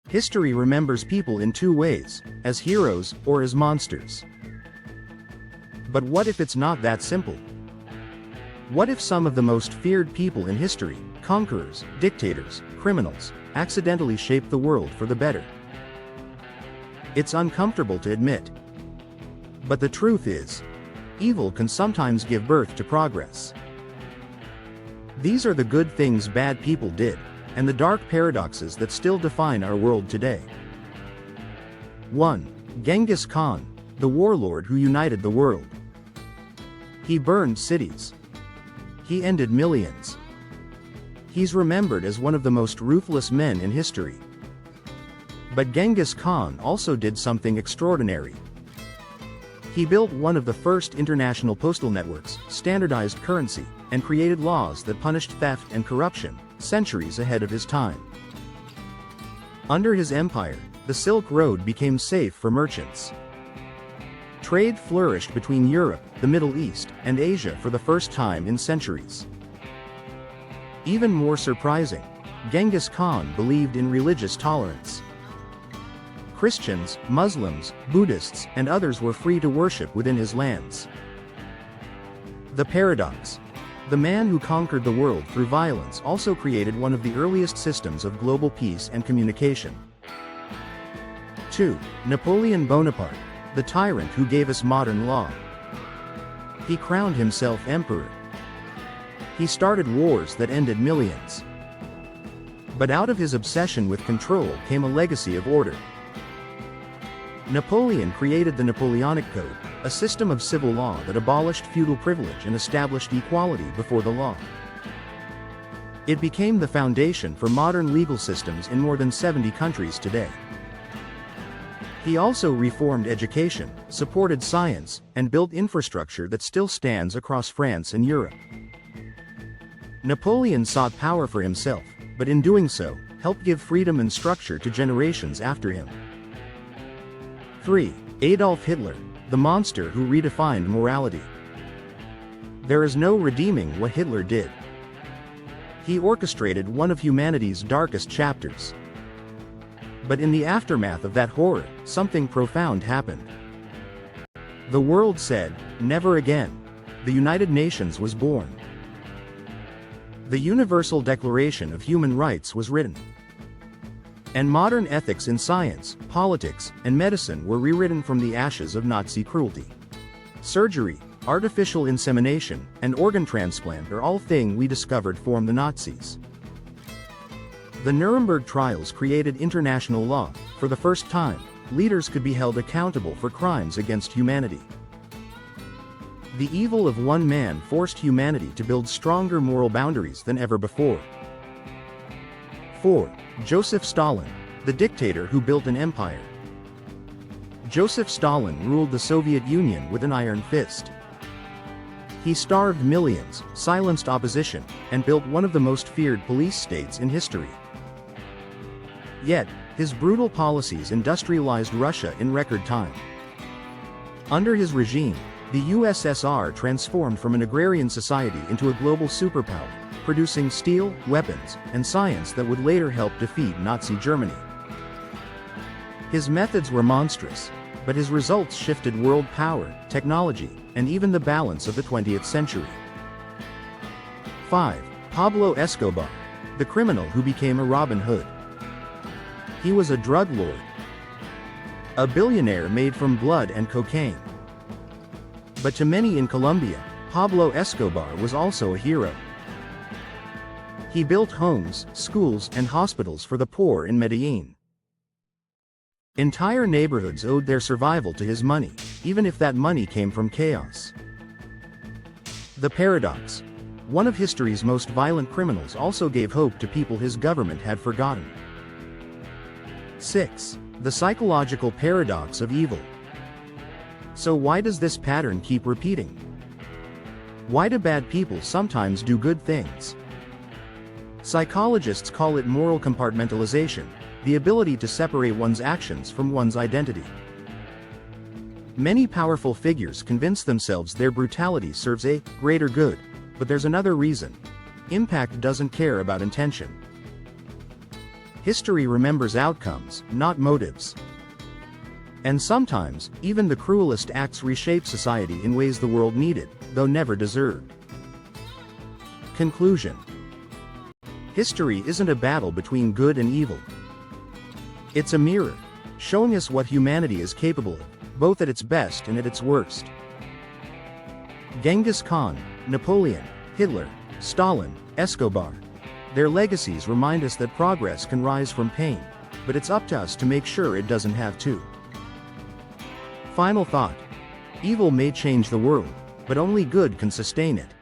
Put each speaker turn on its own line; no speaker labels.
History remembers people in two ways, as heroes or as monsters. But what if it's not that simple? What if some of the most feared people in history, conquerors, dictators, criminals, accidentally shaped the world for the better? It's uncomfortable to admit. But the truth is, evil can sometimes give birth to progress. These are the good things bad people did, and the dark paradoxes that still define our world today. 1. Genghis Khan, the warlord who united the world. He burned cities. He ended millions. He's remembered as one of the most ruthless men in history. But Genghis Khan also did something extraordinary. He built one of the first international postal networks, standardized currency, and created laws that punished theft and corruption, centuries ahead of his time. Under his empire, the Silk Road became safe for merchants. Trade flourished between Europe, the Middle East, and Asia for the first time in centuries. Even more surprising, Genghis Khan believed in religious tolerance. Christians, Muslims, Buddhists, and others were free to worship within his lands. The paradox. The man who conquered the world through violence also created one of the earliest systems of global peace and communication. 2. Napoleon Bonaparte, the tyrant who gave us modern law. He crowned himself emperor. He started wars that ended millions. But out of his obsession with control came a legacy of order. Napoleon created the Napoleonic Code, a system of civil law that abolished feudal privilege and established equality before the law. It became the foundation for modern legal systems in more than 70 countries today. He also reformed education, supported science, and built infrastructure that still stands across France and Europe. Napoleon sought power for himself, but in doing so, helped give freedom and structure to generations after him. 3. Adolf Hitler, the monster who redefined morality. There is no redeeming what Hitler did. He orchestrated one of humanity's darkest chapters. But in the aftermath of that horror, something profound happened. The world said, "Never again." The United Nations was born. The Universal Declaration of Human Rights was written. And modern ethics in science, politics, and medicine were rewritten from the ashes of Nazi cruelty. Surgery, artificial insemination, and organ transplant are all things we discovered formed the Nazis. The Nuremberg trials created international law. For the first time, leaders could be held accountable for crimes against humanity. The evil of one man forced humanity to build stronger moral boundaries than ever before. 4. Joseph Stalin, the dictator who built an empire. Joseph Stalin ruled the Soviet Union with an iron fist. He starved millions, silenced opposition, and built one of the most feared police states in history. Yet, his brutal policies industrialized Russia in record time. Under his regime, the USSR transformed from an agrarian society into a global superpower, producing steel, weapons, and science that would later help defeat Nazi Germany. His methods were monstrous, but his results shifted world power, technology, and even the balance of the 20th century. 5. Pablo Escobar, the criminal who became a Robin Hood. He was a drug lord, a billionaire made from blood and cocaine. But to many in Colombia, Pablo Escobar was also a hero. He built homes, schools, and hospitals for the poor in Medellin. Entire neighborhoods owed their survival to his money, even if that money came from chaos. The paradox. One of history's most violent criminals also gave hope to people his government had forgotten. 6. The psychological paradox of evil. So why does this pattern keep repeating? Why do bad people sometimes do good things? Psychologists call it moral compartmentalization, the ability to separate one's actions from one's identity. Many powerful figures convince themselves their brutality serves a greater good, but there's another reason. Impact doesn't care about intention. History remembers outcomes, not motives. And sometimes, even the cruelest acts reshape society in ways the world needed, though never deserved. Conclusion. History isn't a battle between good and evil. It's a mirror, showing us what humanity is capable of, both at its best and at its worst. Genghis Khan, Napoleon, Hitler, Stalin, Escobar. Their legacies remind us that progress can rise from pain, but it's up to us to make sure it doesn't have to. Final thought. Evil may change the world, but only good can sustain it.